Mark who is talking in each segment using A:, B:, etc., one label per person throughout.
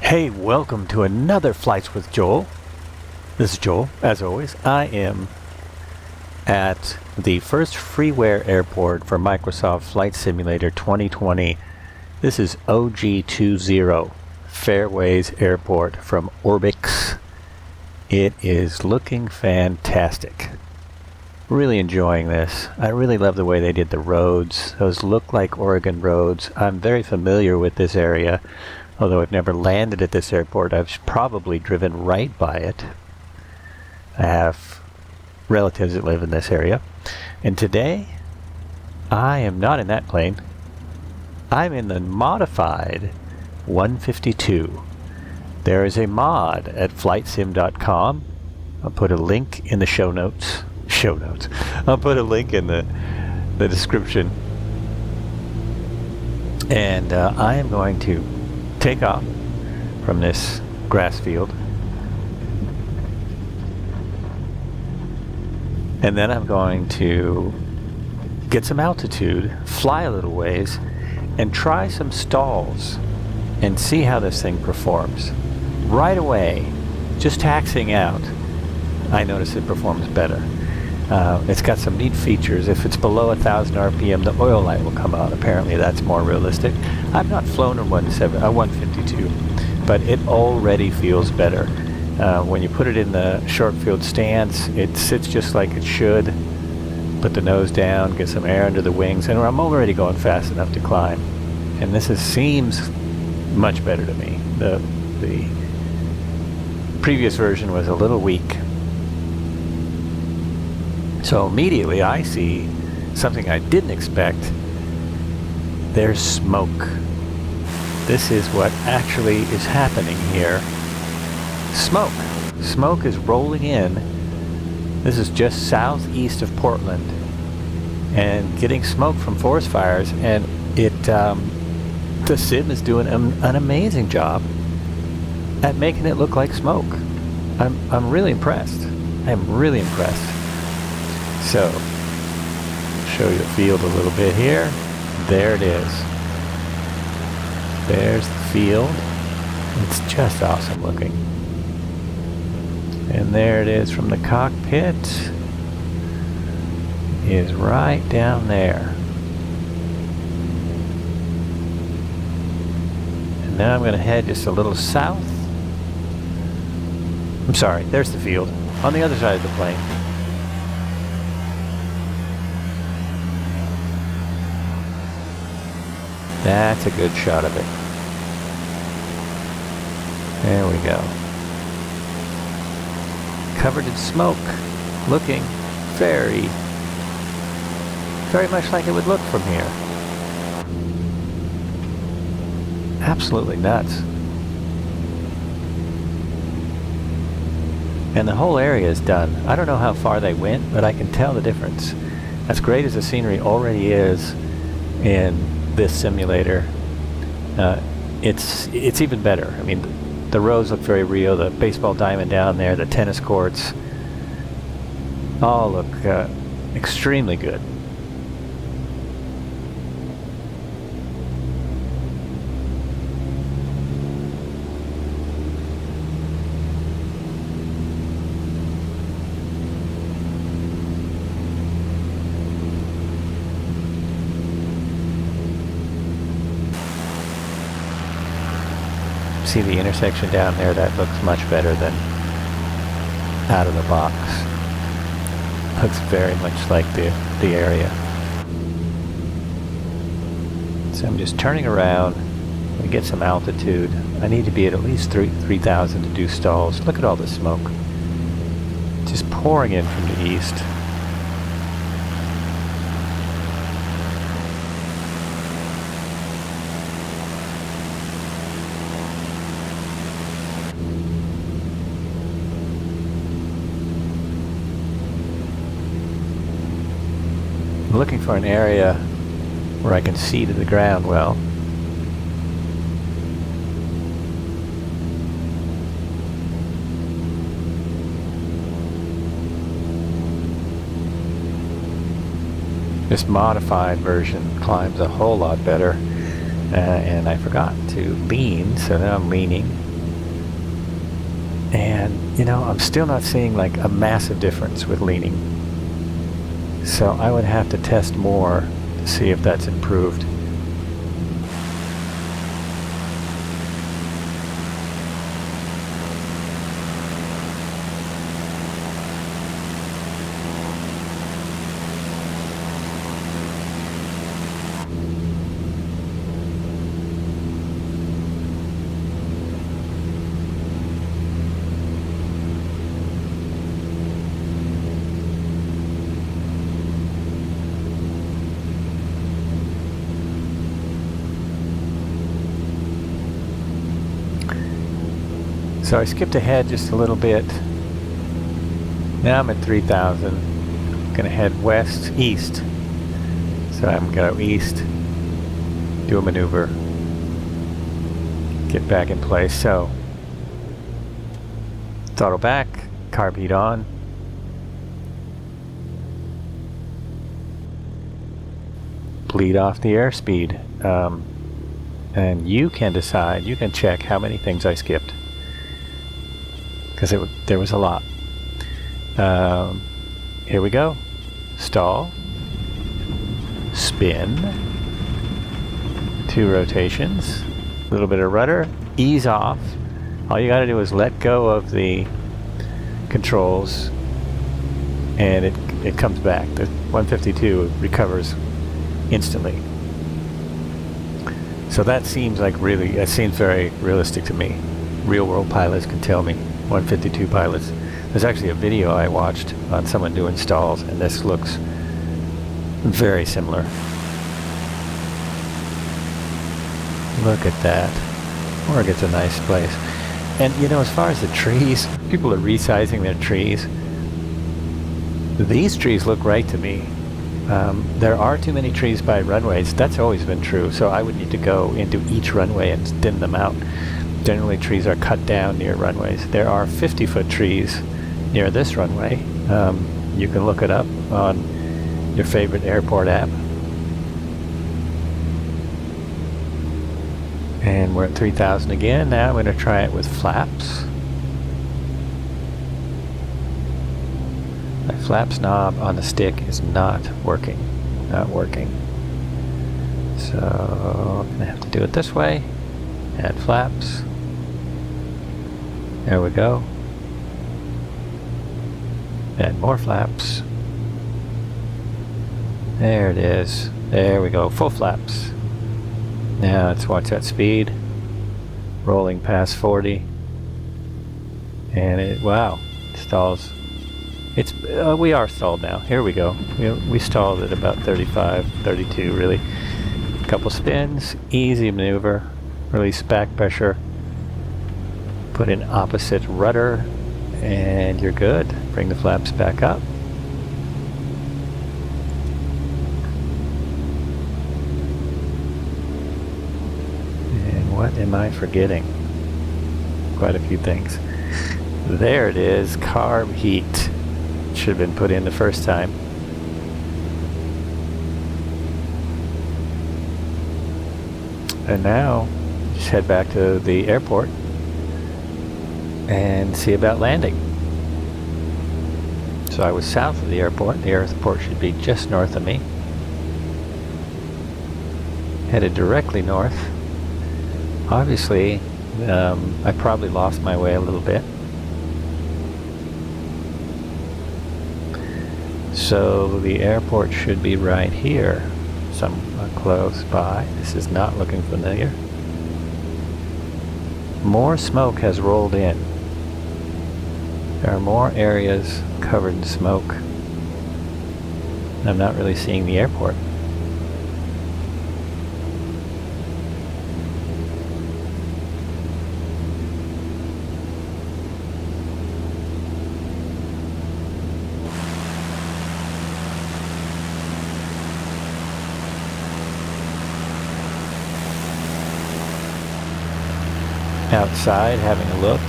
A: Hey, welcome to another Flights with Joel. This is Joel, as always. I am at the first Freeware Airport for Microsoft Flight Simulator 2020. This is OG20 Fairways Airport from ORBX. It is looking fantastic. Really enjoying this. I really love the way they did the roads. Those look like Oregon roads. I'm very familiar with this area. Although I've never landed at this airport, I've probably driven right by it. I have relatives that live in this area. And today, I am not in that plane. I'm in the modified 152. There is a mod at flightsim.com. I'll put a link in the show notes. I'll put a link in the description. And I am going to take off from this grass field, and then I'm going to get some altitude, fly a little ways, and try some stalls and see how this thing performs. Right away, just taxiing out, I notice it performs better. It's got some neat features. If it's below 1,000 RPM, the oil light will come on. Apparently that's more realistic. I've not flown a 152, but it already feels better. When you put it in the short field stance, it sits just like it should. Put the nose down, get some air under the wings, and I'm already going fast enough to climb. And this seems much better to me. The previous version was a little weak. So immediately I see something I didn't expect. There's smoke. This is what actually is happening here. Smoke. Smoke is rolling in. This is just southeast of Portland, and getting smoke from forest fires, and the sim is doing an amazing job at making it look like smoke. I'm really impressed. I'm really impressed. So, show you the field a little bit here. There it is. There's the field. It's just awesome looking. And there it is from the cockpit. It is right down there. And now I'm going to head just a little south. I'm sorry, there's the field. On the other side of the plane. That's a good shot of it. There we go. Covered in smoke, looking very much like it would look from here. Absolutely nuts. And the whole area is done. I don't know how far they went, but I can tell the difference. As great as the scenery already is in this simulator, it's even better. I mean, the roads look very real. The baseball diamond down there, the tennis courts, all look extremely good. See the intersection down there? That looks much better than out of the box. Looks very much like the area. So I'm just turning around and get some altitude. I need to be at least 3,000 to do stalls. Look at all the smoke. Just pouring in from the east. I'm looking for an area where I can see to the ground well. This modified version climbs a whole lot better, and I forgot to lean, so now I'm leaning. And, you know, I'm still not seeing like a massive difference with leaning. So I would have to test more to see if that's improved. So I skipped ahead just a little bit. Now I'm at 3,000. Gonna head east. So I'm gonna go east, do a maneuver, get back in place. So throttle back, carb heat on. Bleed off the airspeed. And you can decide, you can check how many things I skipped. Because there was a lot. Here we go. Stall. Spin. 2 rotations. A little bit of rudder. Ease off. All you gotta do is let go of the controls and it comes back. The 152 recovers instantly. So that seems very realistic to me. Real world pilots can tell me. 152 pilots. There's actually a video I watched on someone doing stalls, and this looks very similar. Look at that. Oregon's a nice place. And you know, as far as the trees, people are resizing their trees. These trees look right to me. There are too many trees by runways. That's always been true. So I would need to go into each runway and thin them out. Generally, trees are cut down near runways. There are 50-foot trees near this runway. You can look it up on your favorite airport app. And we're at 3,000 again. Now I'm going to try it with flaps. My flaps knob on the stick is not working. Not working. So I'm going to have to do it this way. Add flaps. There we go. Add more flaps. There it is. There we go. Full flaps. Now let's watch that speed. Rolling past 40. And wow, stalls. We are stalled now. Here we go. We stalled at about 35, 32 really. Couple spins, easy maneuver. Release back pressure. Put in opposite rudder, and you're good. Bring the flaps back up. And what am I forgetting? Quite a few things. There it is, carb heat. Should have been put in the first time. And now, just head back to the airport and see about landing. So I was south of the airport. The airport should be just north of me. Headed directly north. Obviously, I probably lost my way a little bit. So the airport should be right here, somewhat close by. This is not looking familiar. More smoke has rolled in. There are more areas covered in smoke. I'm not really seeing the airport. Outside having a look.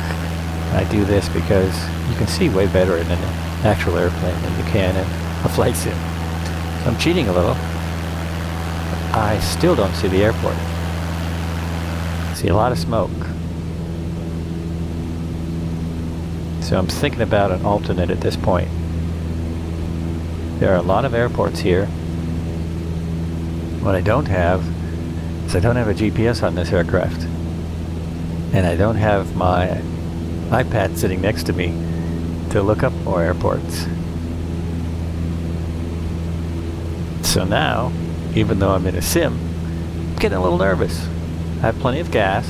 A: I do this because you can see way better in an actual airplane than you can in a flight sim. So I'm cheating a little. I still don't see the airport. I see a lot of smoke. So I'm thinking about an alternate at this point. There are a lot of airports here. What I don't have is I don't have a GPS on this aircraft. And I don't have my iPad sitting next to me to look up more airports. So now, even though I'm in a sim, I'm getting a little nervous. I have plenty of gas,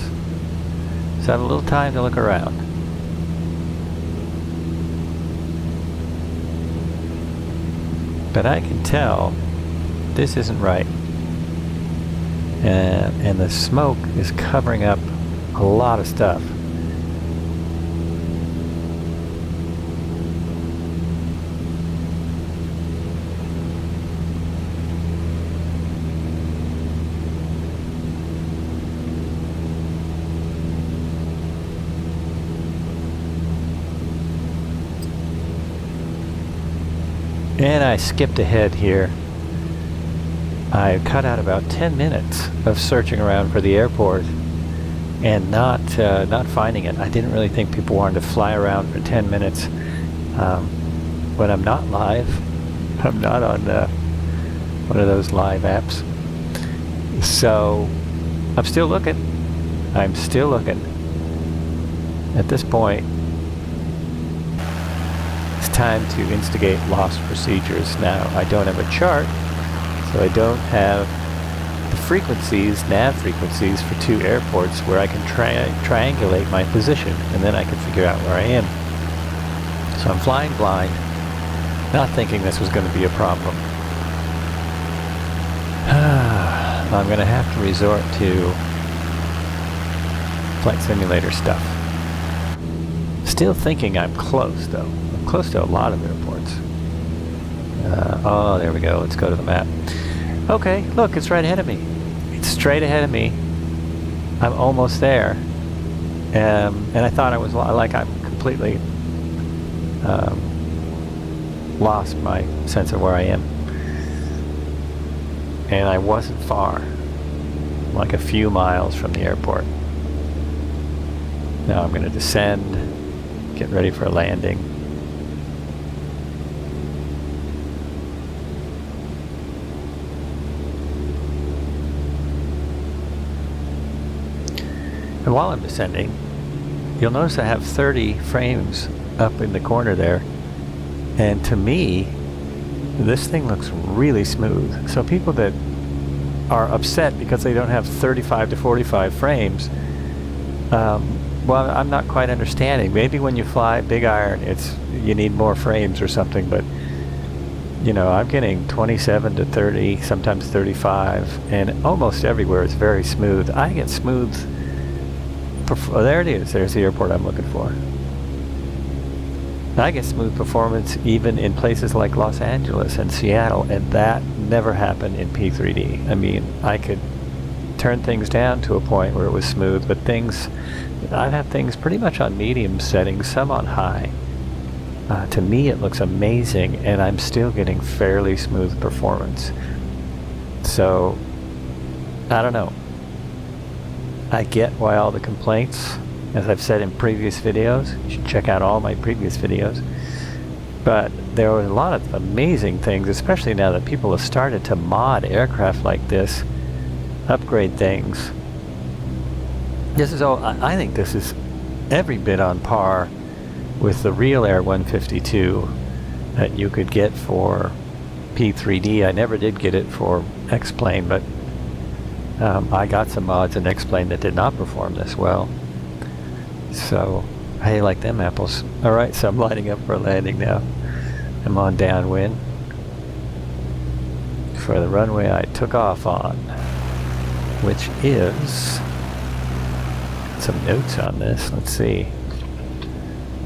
A: so I have a little time to look around. But I can tell this isn't right. And the smoke is covering up a lot of stuff. And I skipped ahead here. I cut out about 10 minutes of searching around for the airport and not finding it. I didn't really think people wanted to fly around for 10 minutes when I'm not live. I'm not on one of those live apps. So I'm still looking. I'm still looking. At this point, it's time to instigate loss procedures. Now, I don't have a chart, so I don't have the frequencies, nav frequencies for two airports where I can triangulate my position, and then I can figure out where I am. So I'm flying blind, not thinking this was going to be a problem. I'm going to have to resort to flight simulator stuff. Still thinking I'm close, though. I'm close to a lot of airports. Oh, there we go. Let's go to the map. Okay, look, it's right ahead of me. It's straight ahead of me. I'm almost there. And I thought I was like I'm completely lost my sense of where I am. And I wasn't far. Like a few miles from the airport. Now I'm going to descend, get ready for a landing. And while I'm descending, you'll notice I have 30 frames up in the corner there. And to me, this thing looks really smooth. So people that are upset because they don't have 35 to 45 frames, well, I'm not quite understanding. Maybe when you fly big iron, you need more frames or something, but you know, I'm getting 27 to 30, sometimes 35, and almost everywhere it's very smooth. I get smooth. Oh, there it is. There's the airport I'm looking for. I get smooth performance even in places like Los Angeles and Seattle, and that never happened in P3D. I mean, I could turn things down to a point where it was smooth, but I have things pretty much on medium settings, some on high. To me, it looks amazing, and I'm still getting fairly smooth performance. So, I don't know. I get why all the complaints, as I've said in previous videos. You should check out all my previous videos. But there were a lot of amazing things, especially now that people have started to mod aircraft like this, upgrade things. This is all, I think this is every bit on par with the real Air 152 that you could get for P3D. I never did get it for X-Plane, but I got some mods in X-Plane that did not perform this well. So, hey, like them apples. Alright, so I'm lining up for a landing now. I'm on downwind for the runway I took off on, which is, some notes on this, let's see.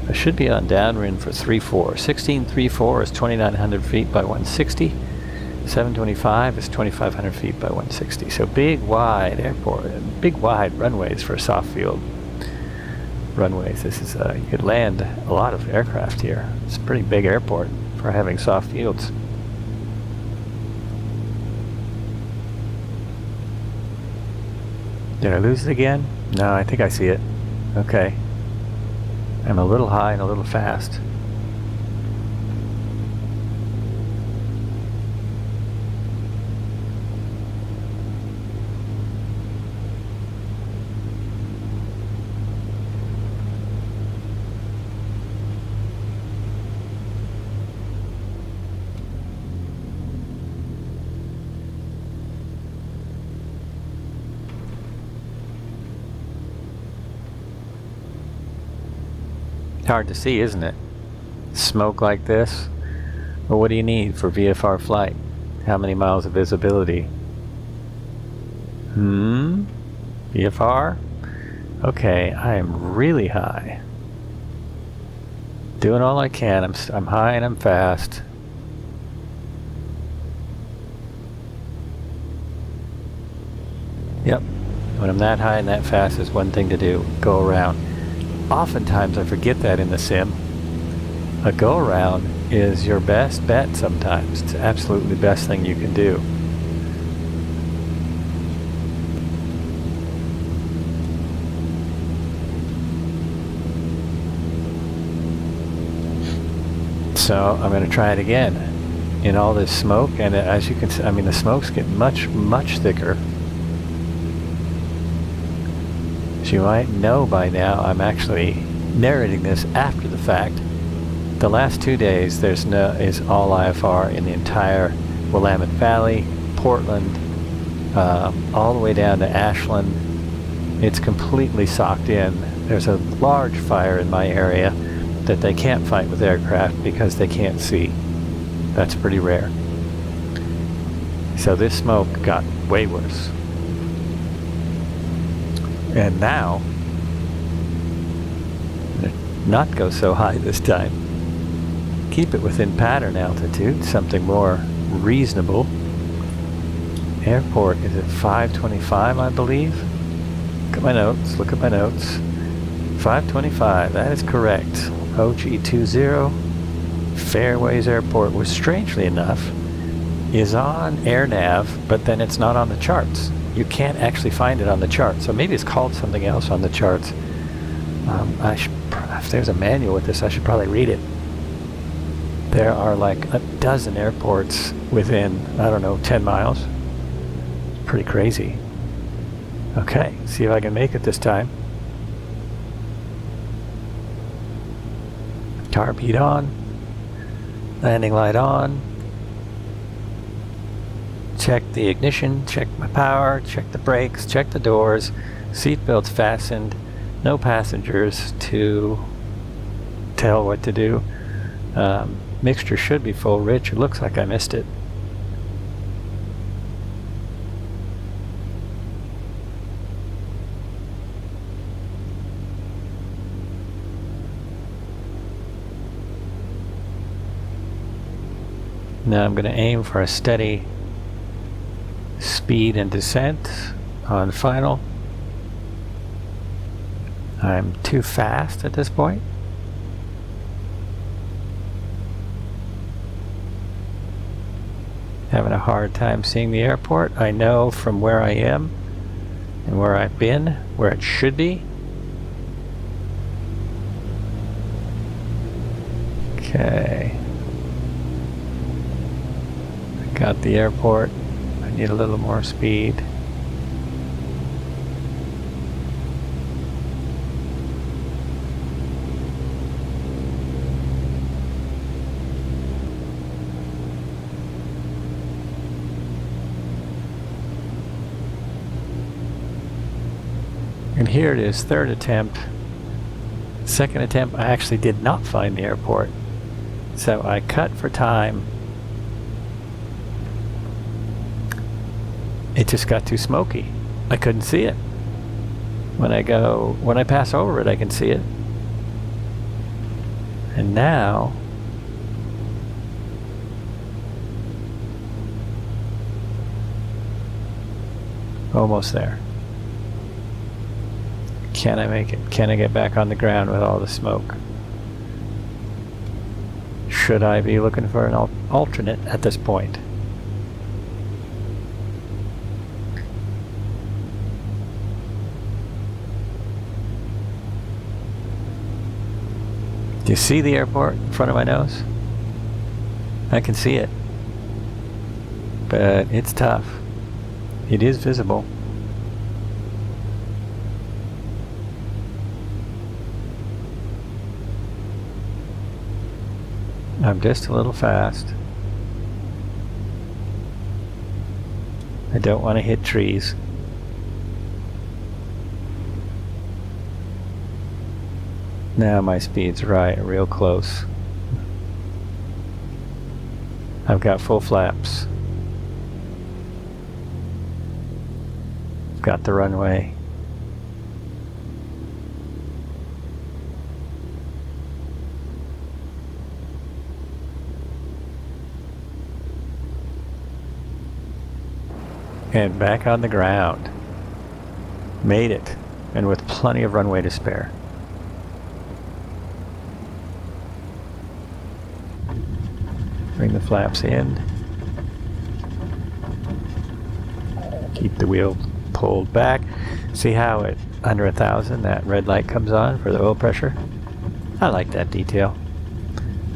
A: I should be on downwind for 3-4. 1634 is 2,900 feet by 160. 725 is 2,500 feet by 160. So big, wide airport, big, wide runways for soft field runways. This is, you could land a lot of aircraft here. It's a pretty big airport for having soft fields. Did I lose it again? No, I think I see it. Okay. I'm a little high and a little fast. Hard to see, isn't it? Smoke like this. Well, what do you need for VFR flight? How many miles of visibility? VFR? Okay, I am really high. Doing all I can. I'm high and I'm fast. Yep. When I'm that high and that fast is one thing to do. Go around. Oftentimes I forget that in the sim. A go around is your best bet sometimes. It's absolutely the best thing you can do. So I'm going to try it again in all this smoke, and as you can see, I mean, the smoke's getting much thicker. As you might know by now, I'm actually narrating this after the fact. The last 2 days is all IFR in the entire Willamette Valley, Portland, all the way down to Ashland. It's completely socked in. There's a large fire in my area that they can't fight with aircraft because they can't see. That's pretty rare. So this smoke got way worse. And now, not go so high this time. Keep it within pattern altitude, something more reasonable. Airport is at 525, I believe. Look at my notes, look at my notes. 525, that is correct. OG20 Fairways Airport, which strangely enough is on AirNav, but then it's not on the charts. You can't actually find it on the chart, so maybe it's called something else on the charts. If there's a manual with this, I should probably read it. There are like a dozen airports within, I don't know, 10 miles. It's pretty crazy. Okay, see if I can make it this time. Carb heat on, landing light on. Check the ignition, check my power, check the brakes, check the doors, seat belts fastened, no passengers to tell what to do. Mixture should be full rich. It looks like I missed it. Now I'm going to aim for a steady speed and descent on final. I'm too fast at this point. Having a hard time seeing the airport. I know from where I am and where I've been, where it should be. Okay. I got the airport. I need a little more speed. And here it is, third attempt. Second attempt, I actually did not find the airport. So I cut for time. It just got too smoky. I couldn't see it. When I pass over it, I can see it. And now, almost there. Can I make it? Can I get back on the ground with all the smoke? Should I be looking for an alternate at this point? Do you see the airport in front of my nose? I can see it. But it's tough. It is visible. I'm just a little fast. I don't want to hit trees. Now my speed's right, real close. I've got full flaps. I've got the runway. And back on the ground. Made it, and with plenty of runway to spare. Bring the flaps in. Keep the wheel pulled back. See how at under 1,000 that red light comes on for the oil pressure? I like that detail.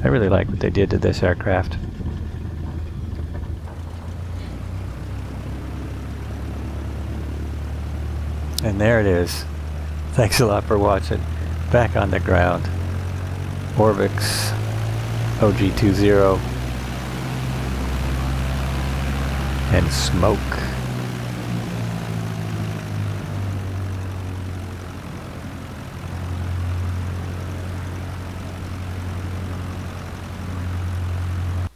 A: I really like what they did to this aircraft. And there it is. Thanks a lot for watching. Back on the ground. ORBX OG20 and smoke.